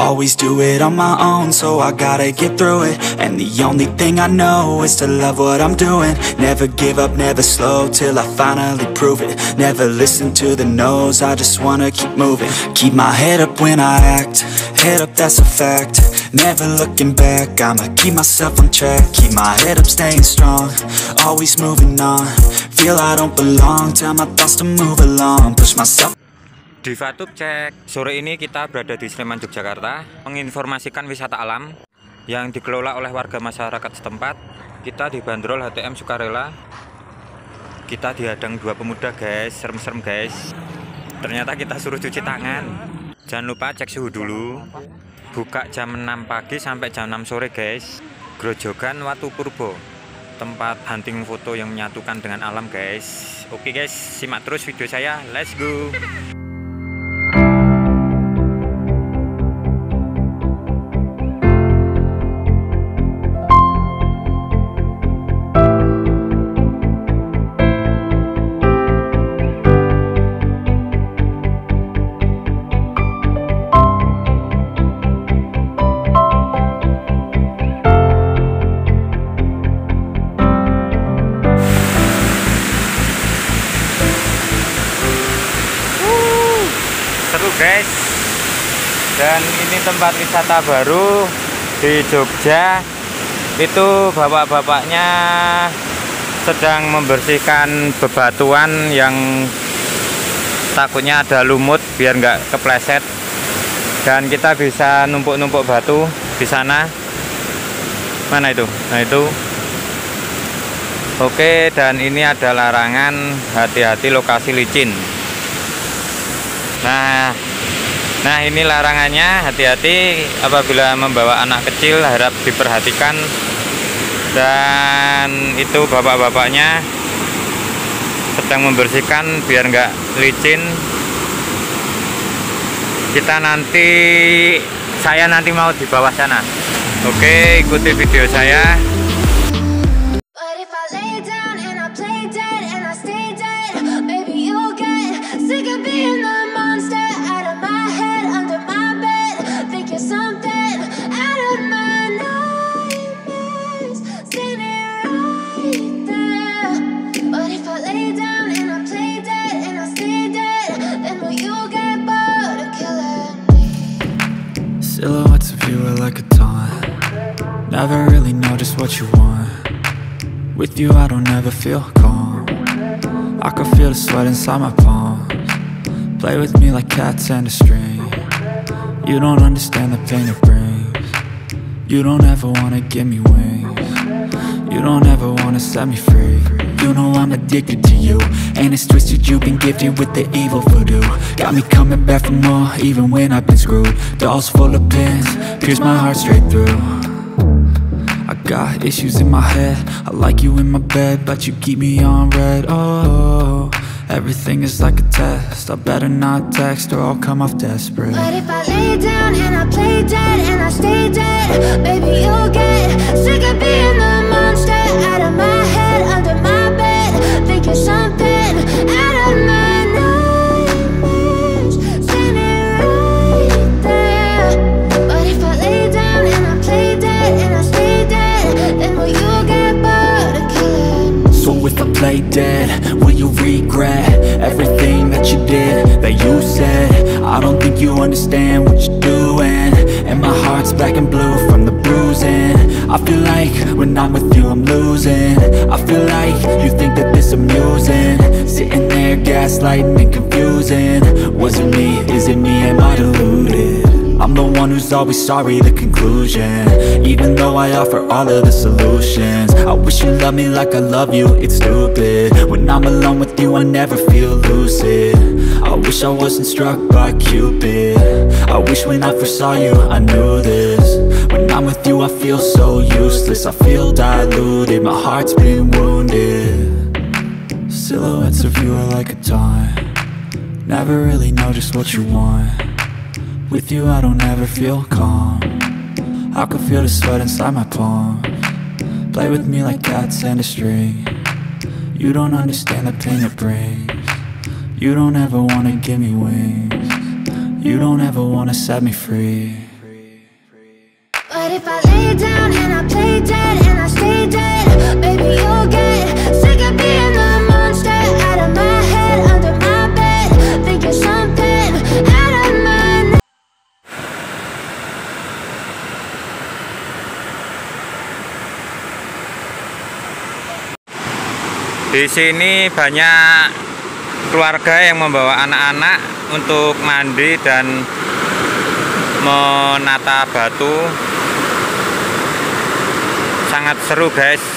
always do it on my own, so I gotta get through it. And the only thing I know is to love what I'm doing. Never give up, never slow, till I finally prove it. Never listen to the no's, I just wanna keep moving. Keep my head up when I act, head up, that's a fact. Never looking back, I'ma keep myself on track. Keep my head up, staying strong, always moving on. Feel I don't belong, tell my thoughts to move along. Push myself. Diva Tube cek. Sore ini kita berada di Sleman Yogyakarta, menginformasikan wisata alam yang dikelola oleh warga masyarakat setempat. Kita dibanderol HTM sukarela. Kita dihadang dua pemuda guys, serem-serem guys. Ternyata kita suruh cuci tangan. Jangan lupa cek suhu dulu. Buka jam 6 pagi sampai jam 6 sore guys. Grojogan Watu Purbo, tempat hunting foto yang menyatukan dengan alam guys. Oke guys, simak terus video saya, let's go. Seru guys, dan ini tempat wisata baru di Jogja. Itu bapak-bapaknya sedang membersihkan bebatuan yang takutnya ada lumut biar nggak kepleset, dan kita bisa numpuk-numpuk batu di sana. Mana itu? Nah itu. Oke, dan ini ada larangan, hati-hati lokasi licin. Nah ini larangannya, hati-hati apabila membawa anak kecil, harap diperhatikan. Dan itu bapak-bapaknya sedang membersihkan biar nggak licin. Saya nanti mau di bawah sana. Oke, ikuti video saya. Silhouettes of you are like a taunt. Never really know just what you want. With you I don't ever feel calm. I can feel the sweat inside my palms. Play with me like cats and a string. You don't understand the pain it brings. You don't ever wanna give me wings. You don't ever wanna set me free. You know I'm addicted to you, and it's twisted, you've been gifted with the evil voodoo. Got me coming back for more, even when I've been screwed. Dolls full of pins, pierce my heart straight through. I got issues in my head, I like you in my bed, but you keep me on red. Oh, everything is like a test, I better not text or I'll come off desperate. But if I lay down and I play dead and I stay dead, baby you'll get sick of being the monster out of my head, under my bed, thinking something out of my nightmares, standing right there. But if I lay down and I play dead and I stay dead, then will you get bored of killing me? So if I play dead, will you regret everything that you did, that you said? I don't think you understand what you're doing, and my heart's black and blue from the bruising. I feel like when I'm with you I'm losing. I feel like you think that this amusing, sitting there gaslighting and confusing. Was it me? Is it me? Am I deluded? I'm the one who's always sorry, the conclusion. Even though I offer all of the solutions, I wish you loved me like I love you, it's stupid. When I'm alone with you I never feel lucid. I wish I wasn't struck by Cupid. I wish when I first saw you I knew this. When I'm with you I feel so useless, I feel diluted, my heart's been wounded. Silhouettes of you are like a taunt. Never really know just what you want. With you I don't ever feel calm. I can feel the sweat inside my palms. Play with me like cats and a string. You don't understand the pain it brings. You don't ever wanna give me wings. You don't ever wanna set me free. But if I lay down and I play dead and I stay dead, baby, you'll get sick of being the monster out of my head, under my bed, thinking something out of my. Di sini banyak keluarga yang membawa anak-anak untuk mandi dan menata batu. Sangat seru guys.